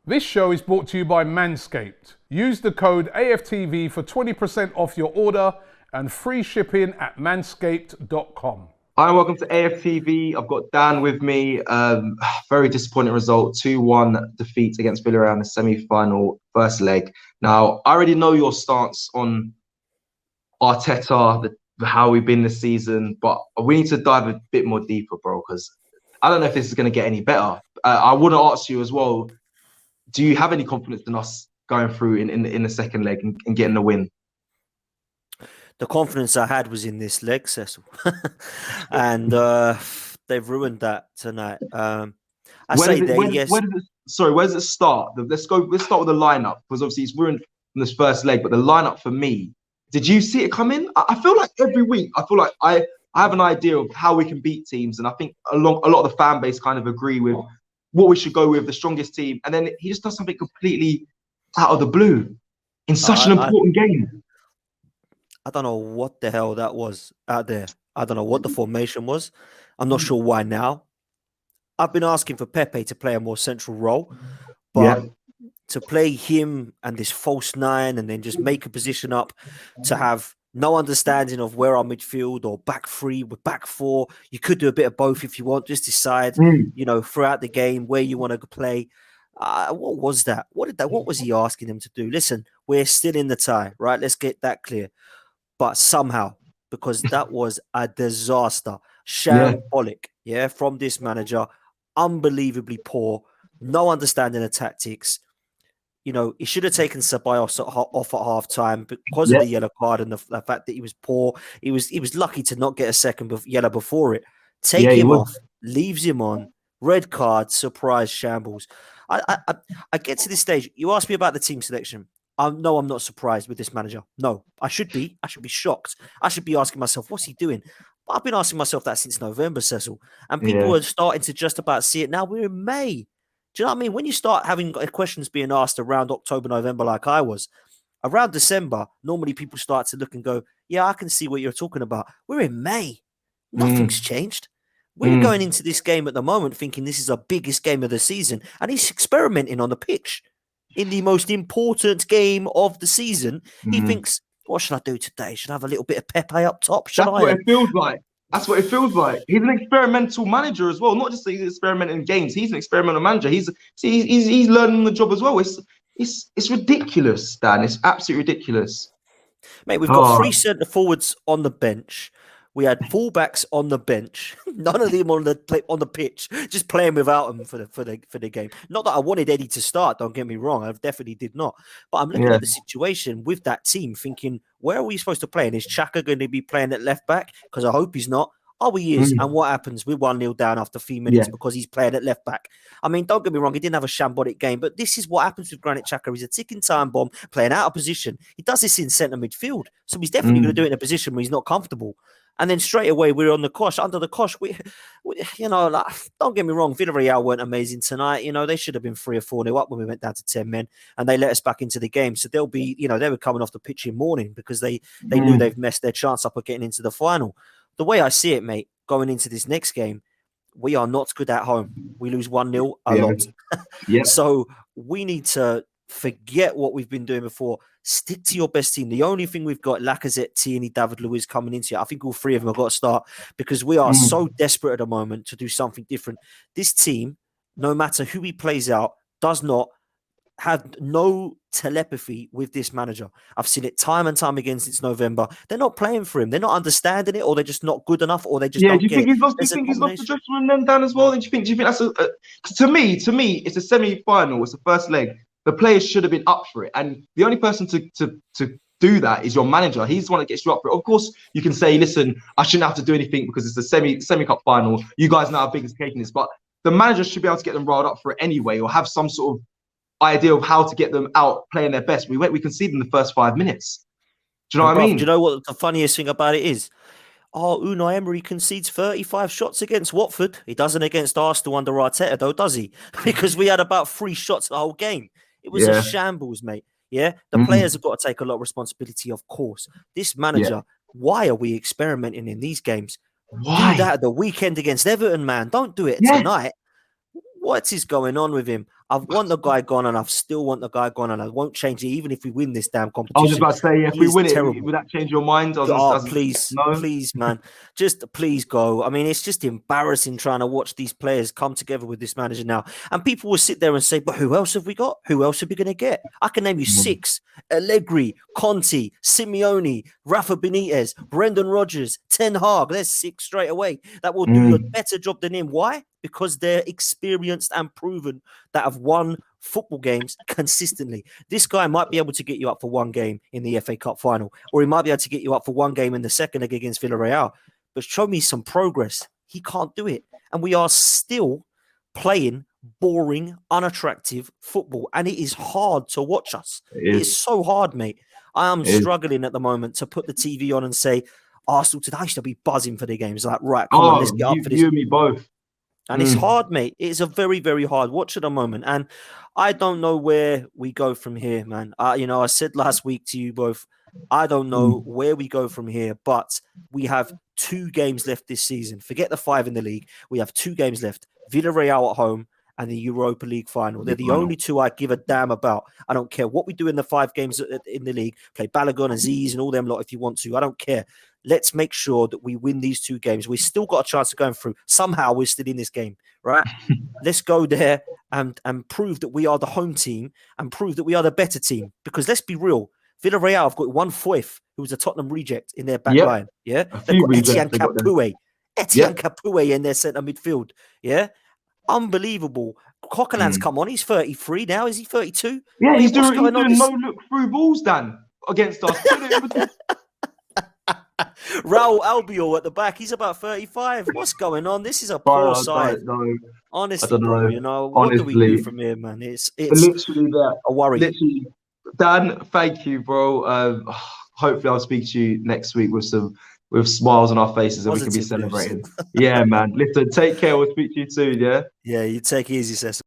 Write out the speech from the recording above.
This show is brought to you by Manscaped. Use the code AFTV for 20% off your order and free shipping at manscaped.com. Hi, welcome to AFTV. I've got Dan with me. Very disappointing result, 2-1 defeat against Villarreal in the semi-final first leg. Now, I already know your stance on Arteta, how we've been this season, but we need to dive a bit more deeper, bro, because I don't know if this is going to get any better. I want to ask you as well, do you have any confidence in us going through in the second leg and getting the win? The confidence I had was in this leg, Cecil. And they've ruined that tonight. Where does it start? Let's start with the lineup, because obviously it's ruined from this first leg, but the lineup for me, did you see it come in? I feel like every week, I have an idea of how we can beat teams, and I think a lot of the fan base kind of agree with what we should go with, the strongest team, and then he just does something completely out of the blue in such an important game. I don't know what the hell that was out there. I don't know what the formation was. I'm not sure why now. I've been asking for Pepe to play a more central role, but to play him and this false nine and then just make a position up to have no understanding of where our midfield or back three with back four. You could do a bit of both if you want. Just decide, throughout the game where you want to play. What was that? What was he asking them to do? Listen, we're still in the tie, right? Let's get that clear. But somehow, because that was a disaster, shambolic, from this manager, unbelievably poor, no understanding of tactics. He should have taken Ceballos off at half time because of the yellow card and the fact that he was poor. He was lucky to not get a second yellow before it. Take him off, leaves him on, red card, surprise shambles. I get to this stage. You asked me about the team selection. No, I'm not surprised with this manager. No, I should be. I should be shocked. I should be asking myself, what's he doing? But I've been asking myself that since November, Cecil. And people are starting to just about see it now. We're in May. Do you know what I mean? When you start having questions being asked around October, November, like I was, around December, normally people start to look and go, yeah, I can see what you're talking about. We're in May. Nothing's changed. We're going into this game at the moment thinking this is our biggest game of the season. And he's experimenting on the pitch. In the most important game of the season, he thinks, what should I do today? Should I have a little bit of Pepe up top? That's what it feels like. That's what it feels like. He's an experimental manager as well. Not just that he's experimenting in games. He's an experimental manager. He's learning the job as well. It's ridiculous, Dan. It's absolutely ridiculous. Mate, we've got 3 centre forwards on the bench. We had fullbacks on the bench. None of them on the pitch, just playing without them for the game. Not that I wanted Eddie to start. Don't get me wrong. I definitely did not. But I'm looking at the situation with that team, thinking, where are we supposed to play? And is Xhaka going to be playing at left back? Because I hope he's not. Oh, he is. And what happens? We're 1-0 down after a few minutes because he's playing at left back. I mean, don't get me wrong. He didn't have a shambolic game, but this is what happens with Granit Xhaka. He's a ticking time bomb, playing out of position. He does this in centre midfield. So he's definitely going to do it in a position where he's not comfortable. And then straight away, we're on the cosh, under the cosh. Don't get me wrong, Villarreal weren't amazing tonight. They should have been 3 or 4-0 up when we went down to 10 men, and they let us back into the game. So they'll be, they were coming off the pitch in mourning because they knew they've messed their chance up of getting into the final. The way I see it, mate, going into this next game, we are not good at home. We lose 1-0 a lot. So we need to forget what we've been doing before. Stick to your best team. The only thing we've got, Lacazette, Tierney, David Luiz coming into it. I think all 3 of them have got to start because we are so desperate at the moment to do something different. This team, no matter who he plays out, does not have no telepathy with this manager. I've seen it time and time again since November. They're not playing for him. They're not understanding it, or they're just not good enough, or they just don't do you think he's lost the judgment on them, Dan, as well? Do you think that's to me, it's a semi-final. It's the first leg. The players should have been up for it, and the only person to do that is your manager. He's the one that gets you up for it. Of course, you can say, "Listen, I shouldn't have to do anything because it's a semi cup final. You guys know how big it's taking this," but the manager should be able to get them riled up for it anyway, or have some sort of idea of how to get them out playing their best. We conceded in the first 5 minutes. Do you know what I mean? Do you know what the funniest thing about it is? Unai Emery concedes 35 shots against Watford. He doesn't against Arsenal under Arteta, though, does he? Because we had about 3 shots the whole game. It was a shambles, mate. Yeah, the players have got to take a lot of responsibility, of course. This manager, why are we experimenting in these games? Why? Do that at the weekend against Everton, man. Don't do it tonight. What is going on with him? I've want the guy gone, and I still want the guy gone, and I won't change it even if we win this damn competition. I was just about to say, if we win terrible. it, would that change your mind? Please, no? please, man, just please go. I mean, it's just embarrassing trying to watch these players come together with this manager now, and people will sit there and say, "But who else have we got? Who else are we going to get?" I can name you 6: Allegri, Conte, Simeone, Rafa Benitez, Brendan Rodgers, Ten Hag. There's 6 straight away that will do a better job than him. Why? Because they're experienced and proven, that have won football games consistently. This guy might be able to get you up for one game in the FA Cup final, or he might be able to get you up for one game in the second leg against Villarreal. But show me some progress. He can't do it. And we are still playing boring, unattractive football. And it is hard to watch us. It is so hard, mate. I am struggling at the moment to put the TV on and say, Arsenal today, I should be buzzing for the games. Like, right, come on, let's get up for this. You and me both. And it's hard, mate. It's a very, very hard watch at the moment. And I don't know where we go from here, man. I said last week to you both, I don't know where we go from here, but we have 2 games left this season. Forget the 5 in the league. We have 2 games left. Villarreal at home and the Europa League final. They're the only 2 I give a damn about. I don't care what we do in the 5 games in the league. Play Balogun, Aziz, and all them lot if you want to. I don't care. Let's make sure that we win these 2 games. We've still got a chance of going through. Somehow we're still in this game, right? Let's go there and prove that we are the home team and prove that we are the better team. Because let's be real, Villarreal have got one Foyth, who was a Tottenham reject in their back line. Yeah, they've got Etienne Capoue in their centre midfield. Yeah, unbelievable. Coquelin's come on. He's 33 now. Is he 32? Yeah, he's doing no look through balls, Dan, against us. Raul Albiol at the back. He's about 35. What's going on? This is a poor side. Honestly, bro, what do we do from here, man? It's literally a worry. Literally, Dan, thank you, bro. Hopefully, I'll speak to you next week with smiles on our faces and we can be celebrating. Yeah, man. Listen, take care. We'll speak to you soon. Yeah. Yeah, you take it easy, Cecil.